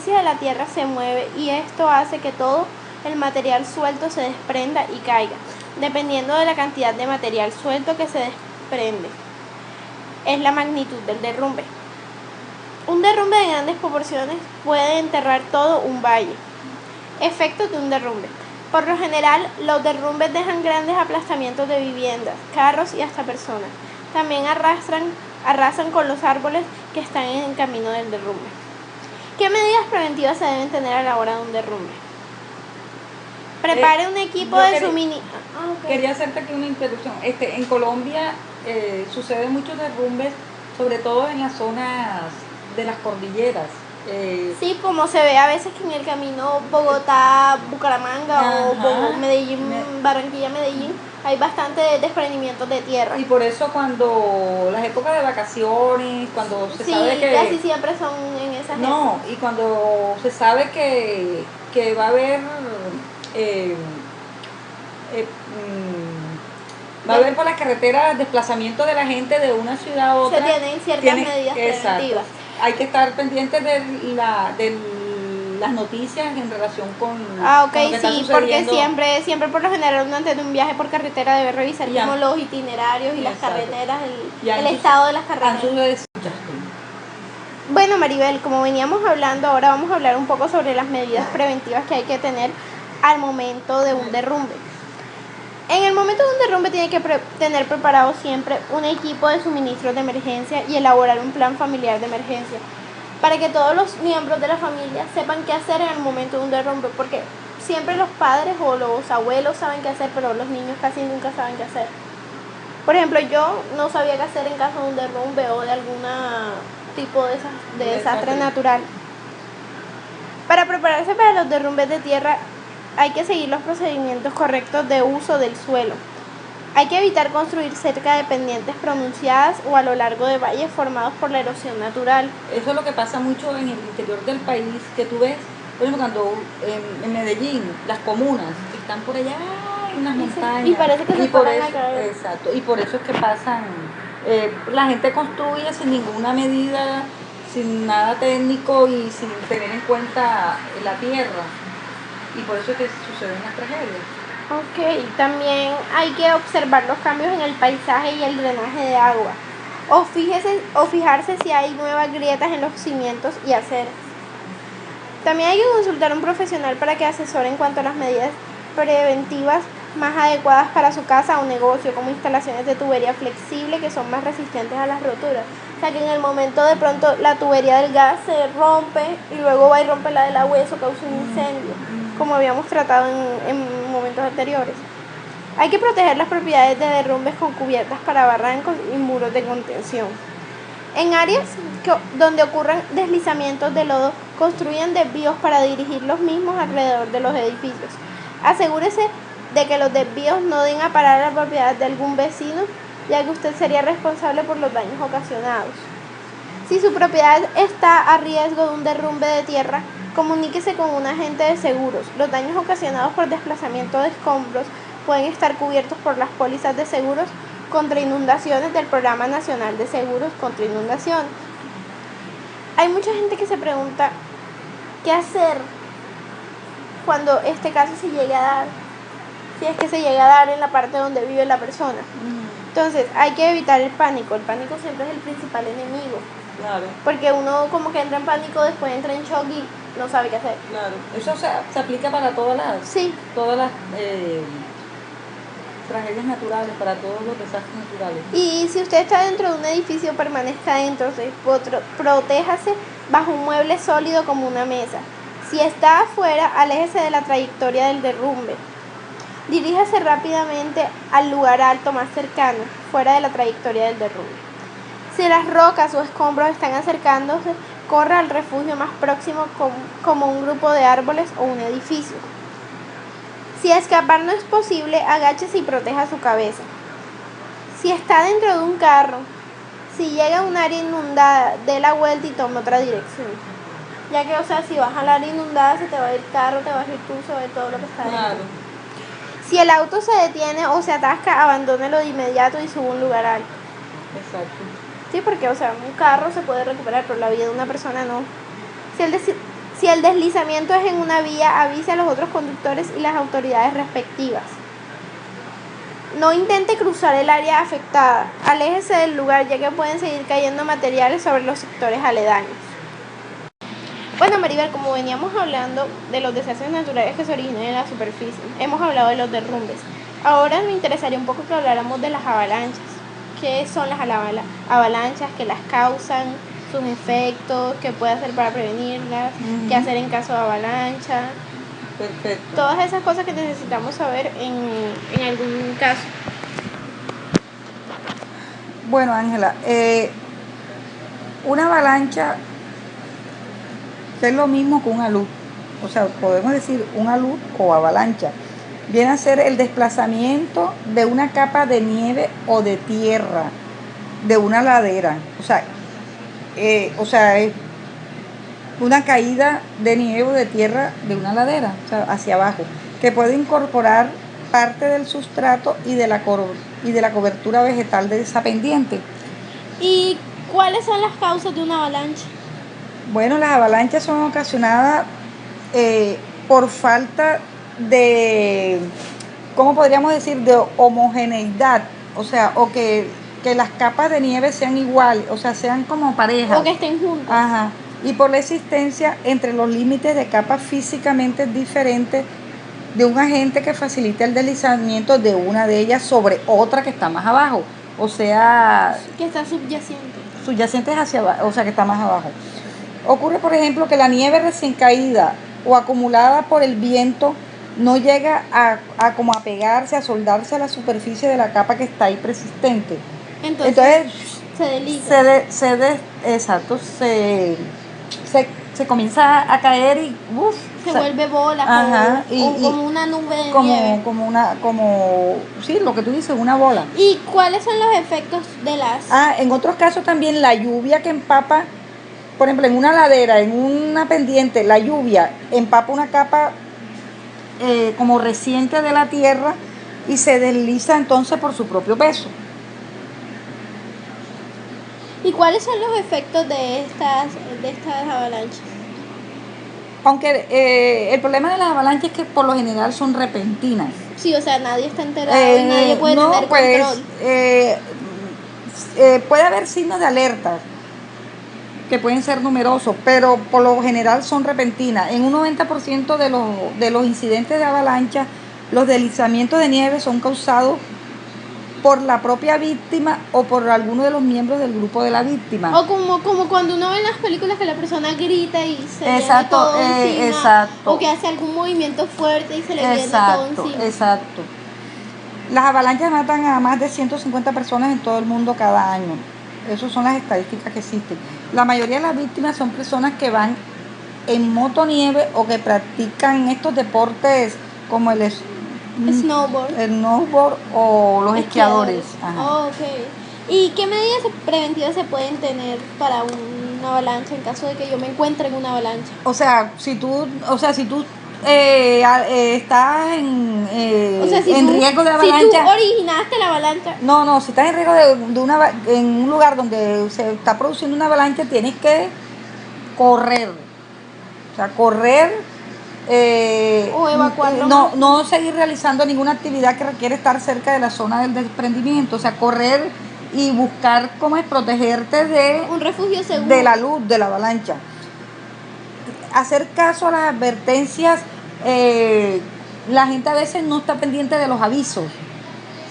superficie de la Tierra se mueve y esto hace que todo el material suelto se desprenda y caiga, dependiendo de la cantidad de material suelto que se desprende. Es la magnitud del derrumbe. Un derrumbe de grandes proporciones puede enterrar todo un valle. Efectos de un derrumbe. Por lo general, los derrumbes dejan grandes aplastamientos de viviendas, carros y hasta personas. También arrasan con los árboles que están en el camino del derrumbe. ¿Qué medidas preventivas se deben tener a la hora de un derrumbe? Prepare un equipo de suministro. Quería hacerte aquí una interrupción. En Colombia suceden muchos derrumbes, sobre todo en las zonas de las cordilleras. Sí, como se ve a veces que en el camino Bogotá-Bucaramanga o Barranquilla-Medellín hay bastante desprendimientos de tierra. Y por eso cuando las épocas de vacaciones, cuando se sabe que... casi siempre son en esas No, épocas. y cuando se sabe que va a haber... va a haber por las carreteras desplazamiento de la gente de una ciudad a otra. Se tienen ciertas medidas preventivas. Hay que estar pendientes de las noticias en relación con lo que está sí, sucediendo. porque siempre por lo general uno antes de un viaje por carretera debe revisar como los itinerarios y las carreteras, el estado de las carreteras. Bueno, Maribel, como veníamos hablando, ahora vamos a hablar un poco sobre las medidas preventivas que hay que tener al momento de un derrumbe. En el momento de un derrumbe tiene que tener preparado siempre un equipo de suministros de emergencia y elaborar un plan familiar de emergencia para que todos los miembros de la familia sepan qué hacer en el momento de un derrumbe, porque siempre los padres o los abuelos saben qué hacer, pero los niños casi nunca saben qué hacer. Por ejemplo, yo no sabía qué hacer en caso de un derrumbe o de algún tipo de desastre natural. Para prepararse para los derrumbes de tierra hay que seguir los procedimientos correctos de uso del suelo. Hay que evitar construir cerca de pendientes pronunciadas o a lo largo de valles formados por la erosión natural. Eso es lo que pasa mucho en el interior del país, que tú ves, por ejemplo, cuando en Medellín, las comunas están por allá en las montañas. Y parece que se paran a caer. Exacto, y por eso es que pasan, la gente construye sin ninguna medida, sin nada técnico y sin tener en cuenta la tierra. Y por eso es que suceden las tragedias. Ok, también hay que observar los cambios en el paisaje y el drenaje de agua. O fijarse si hay nuevas grietas en los cimientos y aceras. También hay que consultar a un profesional para que asesore en cuanto a las medidas preventivas más adecuadas para su casa o negocio, como instalaciones de tubería flexible que son más resistentes a las roturas. O sea que en el momento de pronto la tubería del gas se rompe y luego va y rompe la del agua y eso causa un incendio, como habíamos tratado en momentos anteriores. Hay que proteger las propiedades de derrumbes con cubiertas para barrancos y muros de contención. En áreas donde ocurran deslizamientos de lodo, construyan desvíos para dirigir los mismos alrededor de los edificios. Asegúrese de que los desvíos no den a parar la propiedad de algún vecino, ya que usted sería responsable por los daños ocasionados. Si su propiedad está a riesgo de un derrumbe de tierra, comuníquese con un agente de seguros. Los daños ocasionados por desplazamiento de escombros pueden estar cubiertos por las pólizas de seguros contra inundaciones del Programa Nacional de Seguros contra Inundaciones. Hay mucha gente que se pregunta qué hacer cuando este caso se llegue a dar, si es que se llega a dar en la parte donde vive la persona. Entonces hay que evitar el pánico siempre es el principal enemigo. Claro. Porque uno como que entra en pánico, después entra en shock y no sabe qué hacer. Claro, eso se aplica para todas las tragedias naturales, para todos los desastres naturales. Y si usted está dentro de un edificio, permanezca dentro, protéjase bajo un mueble sólido como una mesa. Si está afuera, aléjese de la trayectoria del derrumbe. Diríjase rápidamente al lugar alto más cercano, fuera de la trayectoria del derrumbe. Si las rocas o escombros están acercándose, corra al refugio más próximo como un grupo de árboles o un edificio. Si escapar no es posible, agáchese y proteja su cabeza. Si está dentro de un carro, si llega a un área inundada, dé la vuelta y tome otra dirección. Ya que, si vas al área inundada, se te va a ir el carro, te vas a ir tú, se va a ir todo lo que está dentro. Claro. Si el auto se detiene o se atasca, abandónelo de inmediato y suba a un lugar alto. Exacto. Sí, porque, un carro se puede recuperar, pero la vida de una persona no. Si el deslizamiento es en una vía, avise a los otros conductores y las autoridades respectivas. No intente cruzar el área afectada. Aléjese del lugar, ya que pueden seguir cayendo materiales sobre los sectores aledaños. Bueno, Maribel, como veníamos hablando de los desastres naturales que se originan en la superficie, hemos hablado de los derrumbes. Ahora me interesaría un poco que habláramos de las avalanchas. ¿Qué son las avalanchas? ¿Qué las causan? ¿Sus efectos? ¿Qué puede hacer para prevenirlas? ¿Qué hacer en caso de avalancha? Perfecto. Todas esas cosas que necesitamos saber en algún caso. Bueno, Ángela, una avalancha es lo mismo que un alud. O sea, podemos decir un alud o avalancha. Viene a ser el desplazamiento de una capa de nieve o de tierra de una ladera. O sea, es una caída de nieve o de tierra de una ladera, o sea, hacia abajo, que puede incorporar parte del sustrato y de la cobertura vegetal de esa pendiente. ¿Y cuáles son las causas de una avalancha? Bueno, las avalanchas son ocasionadas por falta de, ¿cómo podríamos decir?, de homogeneidad, o sea, o que las capas de nieve sean iguales, o sea, sean como parejas. O que estén juntas. Ajá. Y por la existencia entre los límites de capas físicamente diferentes de un agente que facilita el deslizamiento de una de ellas sobre otra que está más abajo, o sea, que está subyacente. Subyacente es hacia abajo, o sea, que está más abajo. Ocurre, por ejemplo, que la nieve recién caída o acumulada por el viento no llega a como a pegarse, a soldarse a la superficie de la capa que está ahí persistente. Entonces se desliza. Exacto, se comienza a caer y se vuelve bola. Ajá, como una nube de nieve. Sí, lo que tú dices, una bola. ¿Y cuáles son los efectos de las? En otros casos también la lluvia que empapa, por ejemplo, en una ladera, en una pendiente, la lluvia empapa una capa como reciente de la tierra y se desliza entonces por su propio peso. ¿Y cuáles son los efectos de estas avalanchas? Aunque el problema de las avalanchas es que por lo general son repentinas. Sí, o sea, nadie está enterado y nadie puede tener control. Puede haber signos de alerta que pueden ser numerosos, pero por lo general son repentinas. En un 90% de los incidentes de avalancha, los deslizamientos de nieve son causados por la propia víctima o por alguno de los miembros del grupo de la víctima. O como cuando uno ve en las películas que la persona grita y se le viene todo encima. Exacto. O que hace algún movimiento fuerte y se le viene todo encima. Exacto. Las avalanchas matan a más de 150 personas en todo el mundo cada año. Esas son las estadísticas que existen. La mayoría de las víctimas son personas que van en motonieve o que practican estos deportes como el snowboard o los esquiadores. Ajá. Okay. ¿Y qué medidas preventivas se pueden tener para una avalancha en caso de que yo me encuentre en una avalancha? Si tú estás en riesgo de avalancha. Si tú originaste la avalancha. No, si estás en riesgo en un lugar donde se está produciendo una avalancha, tienes que correr. O sea, correr. O evacuarlo. No seguir realizando ninguna actividad que requiere estar cerca de la zona del desprendimiento. O sea, correr y buscar cómo es protegerte de un refugio seguro, de la luz, de la avalancha. Hacer caso a las advertencias. La gente a veces no está pendiente de los avisos.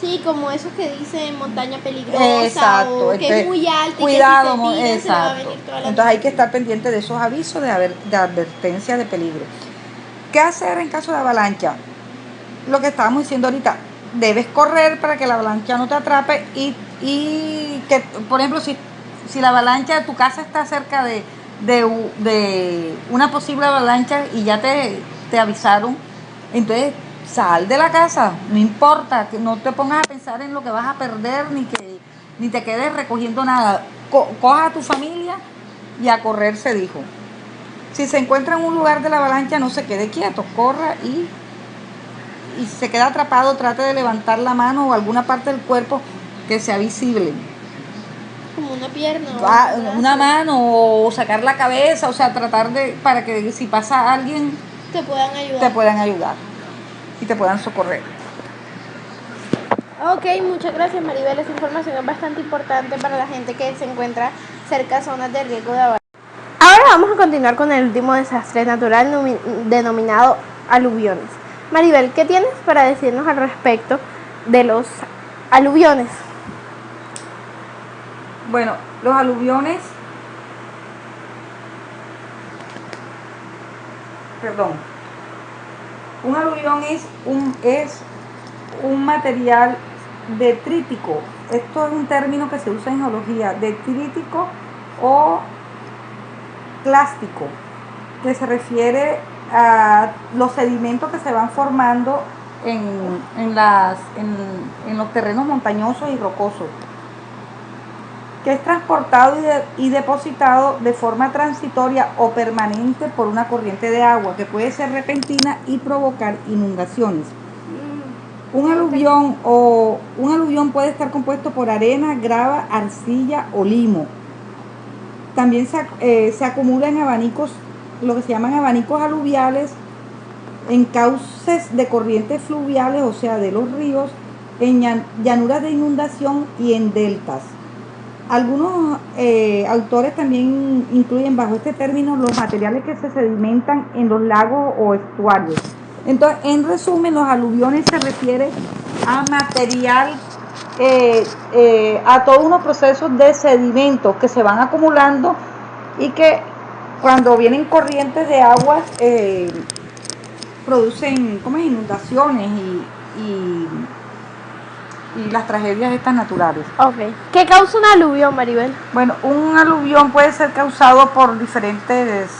Sí, como esos que dicen montaña peligrosa. Exacto, o que es muy alta cuidado, y que si se tira, se va a venir toda la Entonces hay que estar pendiente de esos avisos de advertencia de peligro. ¿Qué hacer en caso de avalancha? Lo que estábamos diciendo ahorita, debes correr para que la avalancha no te atrape y que, por ejemplo, si la avalancha de tu casa está cerca de una posible avalancha y ya te avisaron, entonces sal de la casa, no importa, que no te pongas a pensar en lo que vas a perder ni te quedes recogiendo nada. Coja a tu familia y a correr, se dijo. Si se encuentra en un lugar de la avalancha, no se quede quieto, corra y si se queda atrapado, trate de levantar la mano o alguna parte del cuerpo que sea visible. como una pierna o un brazo, una mano o sacar la cabeza, o sea, tratar de, para que si pasa alguien, te puedan ayudar. te puedan ayudar y te puedan socorrer. Ok, muchas gracias Maribel, esa información es bastante importante para la gente que se encuentra cerca de zonas de riesgo de avalancha. Ahora vamos a continuar con el último desastre natural denominado aluviones. Maribel, ¿qué tienes para decirnos al respecto de los aluviones? Bueno, los aluviones, perdón, un aluvión es un material detrítico. Esto es un término que se usa en geología, detrítico o clástico, que se refiere a los sedimentos que se van formando en los terrenos montañosos y rocosos, que es transportado y depositado de forma transitoria o permanente por una corriente de agua, que puede ser repentina y provocar inundaciones. Un aluvión puede estar compuesto por arena, grava, arcilla o limo. También se acumula en abanicos, lo que se llaman abanicos aluviales, en cauces de corrientes fluviales, o sea, de los ríos, en llanuras de inundación y en deltas. Algunos autores también incluyen bajo este término los materiales que se sedimentan en los lagos o estuarios. Entonces, en resumen, los aluviones se refiere a material, a todos unos procesos de sedimentos que se van acumulando y que cuando vienen corrientes de agua producen inundaciones y las tragedias estas naturales. Ok. ¿Qué causa un aluvión, Maribel? Bueno, un aluvión puede ser causado por diferentes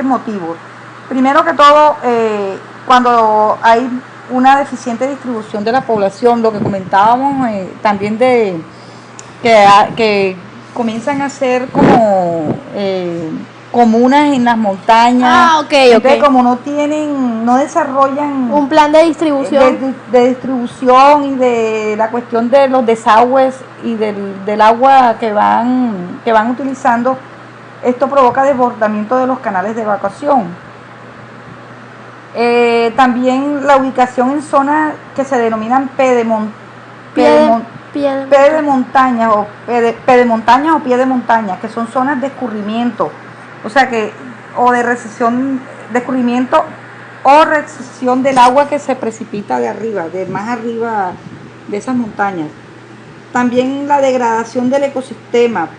motivos. Primero que todo, cuando hay una deficiente distribución de la población, lo que comentábamos también de que comienzan a ser como comunas en las montañas. Entonces, como no desarrollan un plan de distribución de distribución y de la cuestión de los desagües y del agua que van utilizando, esto provoca desbordamiento de los canales de evacuación. También la ubicación en zonas que se denominan pedemontañas o pie de montaña, que son zonas de escurrimiento, o sea que de recesión, de escurrimiento o recesión del agua que se precipita de arriba, de más arriba de esas montañas. También la degradación del ecosistema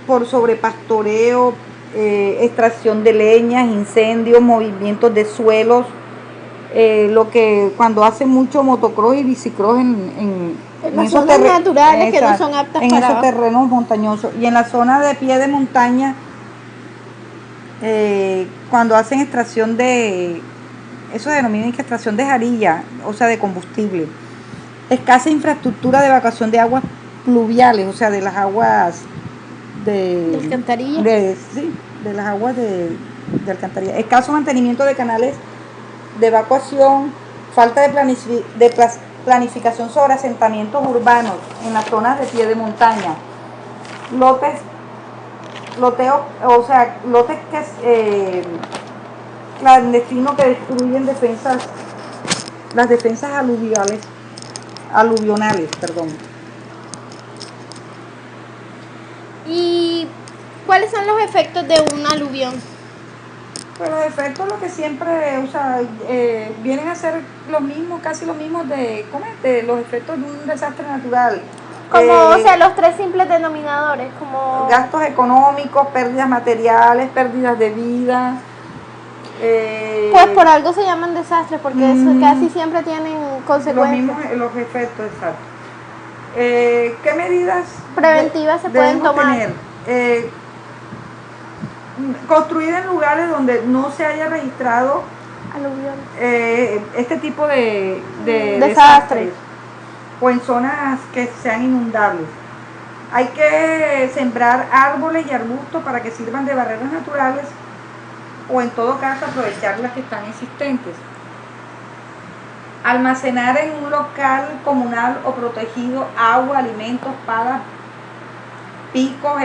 por sobrepastoreo, extracción de leñas, incendios, movimientos de suelos, lo que cuando hacen mucho motocross y bicicross en las zonas naturales que no son aptas en esos terrenos montañosos. Y en la zona de pie de montaña, cuando hacen extracción eso se denomina extracción de jarilla, o sea, de combustible. Escasa infraestructura de evacuación de aguas pluviales, o sea, de las aguas de alcantarilla. De las aguas de alcantarilla. Escaso mantenimiento de canales de evacuación, falta de planificación sobre asentamientos urbanos en las zonas de pie de montaña, lotes clandestinos que destruyen las defensas aluvionales. ¿Y cuáles son los efectos de un aluvión? Pues los efectos, lo que siempre, vienen a ser casi los mismos de los efectos de un desastre natural. Los tres simples denominadores, como gastos económicos, pérdidas materiales, pérdidas de vida. Pues por algo se llaman desastres, porque eso casi siempre tienen consecuencias. Los efectos, exacto. ¿Qué medidas preventivas se pueden tomar? Tener? Construir en lugares donde no se haya registrado este tipo de desastres o en zonas que sean inundables. Hay que sembrar árboles y arbustos para que sirvan de barreras naturales o en todo caso aprovechar las que están existentes. Almacenar en un local comunal o protegido agua, alimentos, palas, picos,